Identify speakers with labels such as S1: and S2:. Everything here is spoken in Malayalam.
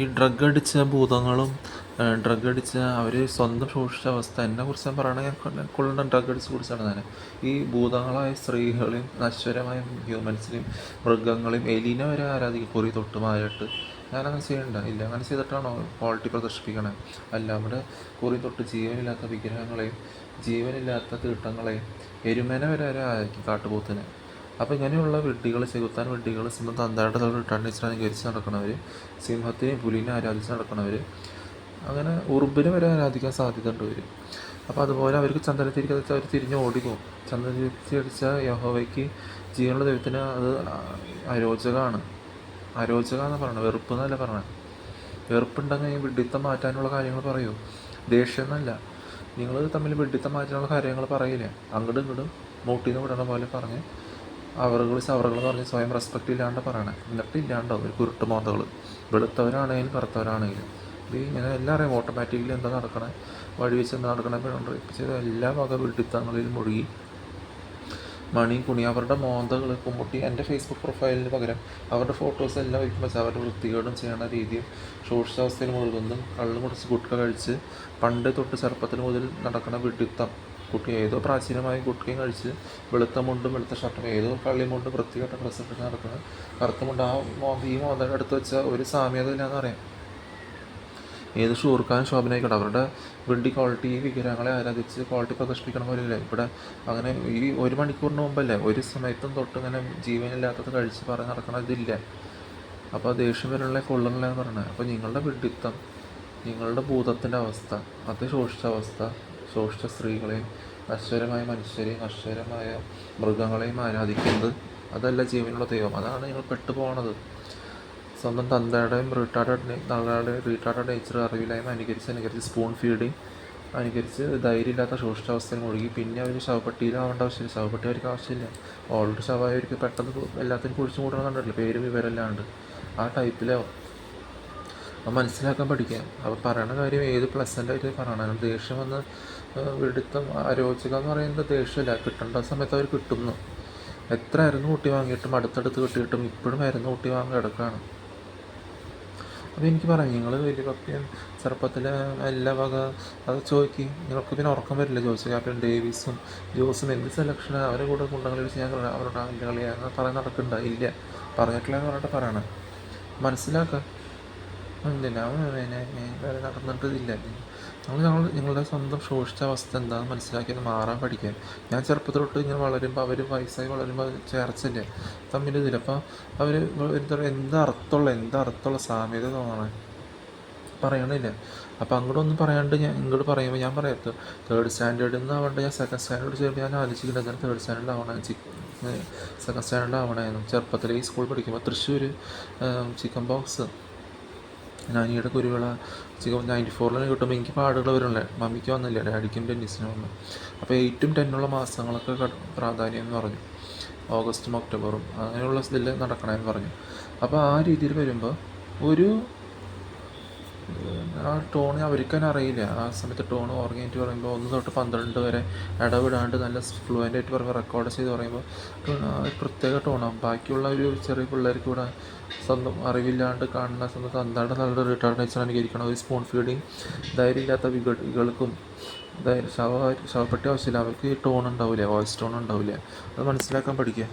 S1: ഈ ഡ്രഗ് അടിച്ച ഭൂതങ്ങളും ഡ്രഗ് അടിച്ച അവർ സ്വന്തം സൂക്ഷിച്ച അവസ്ഥ എന്നെക്കുറിച്ച് ഞാൻ പറയണമെങ്കിൽ കൊള്ളുന്ന ഡ്രഗ് അടിച്ച് കുറിച്ചാണ് ഞാൻ ഈ ഭൂതങ്ങളായ സ്ത്രീകളെയും നശ്വരമായ ഹ്യൂമൻസിനെയും മൃഗങ്ങളെയും എലീനെ വരെ ആരാധിക്കും കുറി തൊട്ടുമായിട്ട്. ഞാനങ്ങനെ ചെയ്യണ്ട ഇല്ല, അങ്ങനെ ചെയ്തിട്ടാണോ ക്വാളിറ്റി പ്രദർശിപ്പിക്കണേ? അല്ല, നമ്മുടെ കുറി തൊട്ട് ജീവനില്ലാത്ത വിഗ്രഹങ്ങളെയും ജീവനില്ലാത്ത തീട്ടങ്ങളെയും എരുമേനെ വരെ ആരാധിക്കും, കാട്ടുപോത്തിനെ. അപ്പോൾ ഇങ്ങനെയുള്ള വിഡ്ഢികൾ, ചെകുത്താൻ വിഡ്ഢികൾ, സ്വന്തം തന്തയുടെ റിട്ടേൺ ടീച്ചർ അനുകരിച്ച് നടക്കണവർ, സിംഹത്തിനെയും പുലിനെ ആരാധിച്ച് നടക്കണവർ, അങ്ങനെ ഉറുമ്പിനെ വരെ ആരാധിക്കാൻ സാധ്യതയുണ്ട് ഇവർ. അപ്പോൾ അതുപോലെ അവർക്ക് ചന്ദനത്തിരിക്കാതെ അവർ തിരിഞ്ഞ് ഓടിപ്പോകും. ചന്ദനത്തിരി അടിച്ച യഹോവയ്ക്ക്, ജീവനുള്ള ദൈവത്തിന് അത് അരോചകമാണ്. അരോചകമെന്ന് പറയണത്, വെറുപ്പ് എന്നല്ല പറയണത്. വെറുപ്പുണ്ടെങ്കിൽ ഈ വിഡ്ഢിത്തം മാറ്റാനുള്ള കാര്യങ്ങൾ പറയൂ, ദേഷ്യം എന്നല്ല. നിങ്ങൾ തമ്മിൽ വിഡ്ഢിത്തം മാറ്റാനുള്ള കാര്യങ്ങൾ പറയില്ലേ, അങ്ങോട്ടും ഇങ്ങോട്ടും മൂട്ടിന്ന് വിടണ പോലെ പറഞ്ഞ് അവറുകൾ എന്ന് പറഞ്ഞ് സ്വയം റെസ്പെക്റ്റ് ഇല്ലാണ്ട് പറയണേ. എന്നിട്ട് ഇല്ലാണ്ടാവും ഒരു കുരുട്ട് മോന്തകൾ, വെളുത്തവരാണെങ്കിലും കറുത്തവരാണെങ്കിലും. ഇത് ഇങ്ങനെ എല്ലാം അറിയാം ഓട്ടോമാറ്റിക്കലി എന്താ നടക്കണേ, വഴി വെച്ച് എന്താ നടക്കണേ, ചെയ്ത എല്ലാ വക വിഡ്ഢിത്തങ്ങളിലും മുഴുകി മണി കുണി അവരുടെ മോന്തകൾ കുമ്മുട്ടി. എൻ്റെ ഫേസ്ബുക്ക് പ്രൊഫൈലിന് പകരം അവരുടെ ഫോട്ടോസ് എല്ലാം വയ്ക്കുമ്പോൾ അവരുടെ വൃത്തികേടും ചെയ്യണ രീതിയും ശോഷിച്ചാവസ്ഥയിൽ മുഴുകുന്നതും കള്ള് കുടിച്ച് ഗുട്ക കഴിച്ച് പണ്ട് തൊട്ട് ചെറുപ്പത്തിൽ മുതൽ നടക്കുന്ന വിഡ്ഢിത്തം. കുട്ടി ഏതോ പ്രാചീനമായ ഗുട്കയും കഴിച്ച് വെളുത്ത മുണ്ടും വെളുത്ത ഷർട്ടും ഏതോ കള്ളിമുണ്ടും വൃത്തികെട്ട ഡ്രസ്സിട്ട് നടക്കുന്നത് കറുത്ത മുണ്ട്. ഈ മോന്തയുടെ അടുത്ത് വെച്ചാൽ ഒരു സാമ്യത ഇല്ലാന്ന് അറിയാം. ഏത് ഷൂർഖാൻ ശോഭനയായിക്കോട്ടെ, അവരുടെ വിഡ്ഢി ക്വാളിറ്റി വിഗ്രഹങ്ങളെ ആരാധിച്ച് ക്വാളിറ്റി പ്രദർശിപ്പിക്കണ പോലെയില്ല ഇവിടെ. അങ്ങനെ ഈ 1 മണിക്കൂറിന് മുമ്പല്ലേ ഒരു സമയത്തും തൊട്ട് ഇങ്ങനെ ജീവനില്ലാത്തത് കഴിച്ച് പറഞ്ഞ് നടക്കണ ഇതില്ല. അപ്പോൾ ദേഷ്യം വരെയുള്ള കൊള്ളുന്നില്ല എന്ന് പറയണത്. അപ്പോൾ നിങ്ങളുടെ വിഡ്ഢിത്തം, നിങ്ങളുടെ ഭൂതത്തിൻ്റെ അവസ്ഥ, അത് ശോഷിച്ച അവസ്ഥ, ശോഷിച്ച സ്ത്രീകളെയും നശ്വരമായ മനുഷ്യരെയും നശ്വരമായ മൃഗങ്ങളെയും ആരാധിക്കുന്നത്, അതല്ല ജീവനുള്ള ദൈവം. അതാണ് നിങ്ങൾ പെട്ടുപോകണത്. സ്വന്തം തന്തയുടെയും റീട്ടാർഡഡ് നേച്ചർ അറിവില്ലായ്മ അനുകരിച്ച് സ്പൂൺ ഫീഡിങ് അനുകരിച്ച് ധൈര്യമില്ലാത്ത ശോഷിച്ചാവസ്ഥയിൽ മുഴുകി. പിന്നെ അവർ ശവപ്പെട്ടിയിലാവേണ്ട ആവശ്യമില്ല, ശവപ്പെട്ടി അവർക്ക് ആവശ്യമില്ല. ഓൾറെഡി ശവമായവർക്ക് പെട്ടെന്ന് എല്ലാത്തിനും കുഴിച്ചു കൂടണം കണ്ടിട്ടില്ല, പേരും വിവരമില്ലാണ്ട് ആ ടൈപ്പിലാവും. അത് മനസ്സിലാക്കാൻ പഠിക്കാം. അപ്പോൾ പറയണ കാര്യം ഏത് പ്ലസൻ്റായിട്ട് പറയണം. ദേഷ്യം വന്ന് വിടുത്തം അരോചകം എന്ന് പറയുന്നത് ദേഷ്യമില്ല, കിട്ടേണ്ട സമയത്ത് അവർ കിട്ടുന്നു. എത്ര മരുന്ന് കൂട്ടി വാങ്ങിയിട്ടും അടുത്തടുത്ത് കിട്ടിയിട്ടും ഇപ്പോഴും മരുന്ന് കൂട്ടി വാങ്ങി കിടക്കുകയാണ്. അപ്പോൾ എനിക്ക് പറയാം, നിങ്ങൾ വലിയ കപ്പിയും ചെറുപ്പത്തിൽ എല്ലാ വക അത് ചോദിക്കും. നിങ്ങൾക്ക് പിന്നെ ഉറക്കം വരില്ല ചോദിച്ചു. ക്യാപ്റ്റൻ ഡേവിസും ജോസും എന്ത് സെലക്ഷനാണ്, അവരെ കൂടെ കുണ്ടകളി ചെയ്യാൻ അവരുടെ വലിയ കളിയാണ് പറയാൻ നടക്കണ്ട. ഇല്ല, പറഞ്ഞിട്ടില്ല എന്ന് പറഞ്ഞിട്ട് പറയണം. മനസ്സിലാക്കാം. ഇല്ല നടന്നിട്ടില്ല. നിങ്ങളുടെ സ്വന്തം ശോഷിച്ച അവസ്ഥ എന്താണെന്ന് മനസ്സിലാക്കിയത് മാറാൻ പഠിക്കാൻ. ഞാൻ ചെറുപ്പത്തിലോട്ട് ഇങ്ങനെ വളരുമ്പോൾ അവർ വയസ്സായി വളരുമ്പോൾ ചേർച്ചല്ലേ തമ്മിലിതില്ല. അപ്പോൾ അവർ എന്തർത്ഥമുള്ള സാമ്യത തോന്നണേ പറയണില്ല. അപ്പോൾ അങ്ങോട്ടൊന്നും പറയാണ്ട് ഞാൻ ഇങ്ങോട്ട് പറയുമ്പോൾ ഞാൻ പറയാത്ത തേർഡ് സ്റ്റാൻഡേർഡിൽ നിന്ന് ആവണ്ട, ഞാൻ സെക്കൻഡ് സ്റ്റാൻഡേർഡ് ചെയ്യുമ്പോൾ ഞാൻ ആലോചിക്കില്ല എന്താണ് തേർഡ് സ്റ്റാൻഡേർഡ് ആവണേ, സെക്കൻഡ് സ്റ്റാൻഡേർഡ് ആവണേന്നും. ചെറുപ്പത്തിൽ ഈ സ്കൂളിൽ പഠിക്കുമ്പോൾ തൃശ്ശൂർ ചിക്കൻ ബോക്സ് നാനിയുടെ കുരുവിള 94 കിട്ടുമ്പോൾ എനിക്ക് പാടുകൾ വരുന്നില്ല. മമ്മിക്ക് വന്നില്ല, ഡാഡിക്കും ടെന്നീസിനും വന്നു. അപ്പോൾ 8ഉം 10ഉള്ള മാസങ്ങളൊക്കെ പ്രാധാന്യം എന്ന് പറഞ്ഞു, ഓഗസ്റ്റും ഒക്ടോബറും അങ്ങനെയുള്ള ഇതിൽ നടക്കണമെന്ന് പറഞ്ഞു. അപ്പോൾ ആ രീതിയിൽ വരുമ്പോൾ ഒരു ആ ടോൺ അവർക്ക് തന്നെ അറിയില്ല. ആ സമയത്ത് ടോൺ ഓർഗനൈറ്റ് പറയുമ്പോൾ 1 തൊട്ട് 12 വരെ ഇടവിടാണ്ട് നല്ല ഫ്ലുവൻ്റായിട്ട് പറയുമ്പോൾ റെക്കോർഡ് ചെയ്ത് പറയുമ്പോൾ പ്രത്യേക ടോണാകും. ബാക്കിയുള്ള ഒരു ചെറിയ പിള്ളേർക്ക് കൂടെ സ്വന്തം അറിവില്ലാണ്ട് കാണുന്ന സ്വന്തം തന്താണ്ട് നല്ല റിട്ടേൺ നേച്ചർ അനുകരിക്കണം. ഒരു സ്പൂൺ ഫീഡിങ് ധൈര്യമില്ലാത്ത വികൾക്കും ശവപ്പെട്ടി ആവശ്യമില്ല. അവർക്ക് ടോൺ ഉണ്ടാവില്ല, വോയിസ് ടോൺ ഉണ്ടാവില്ല. അത് മനസ്സിലാക്കാൻ പഠിക്കുക.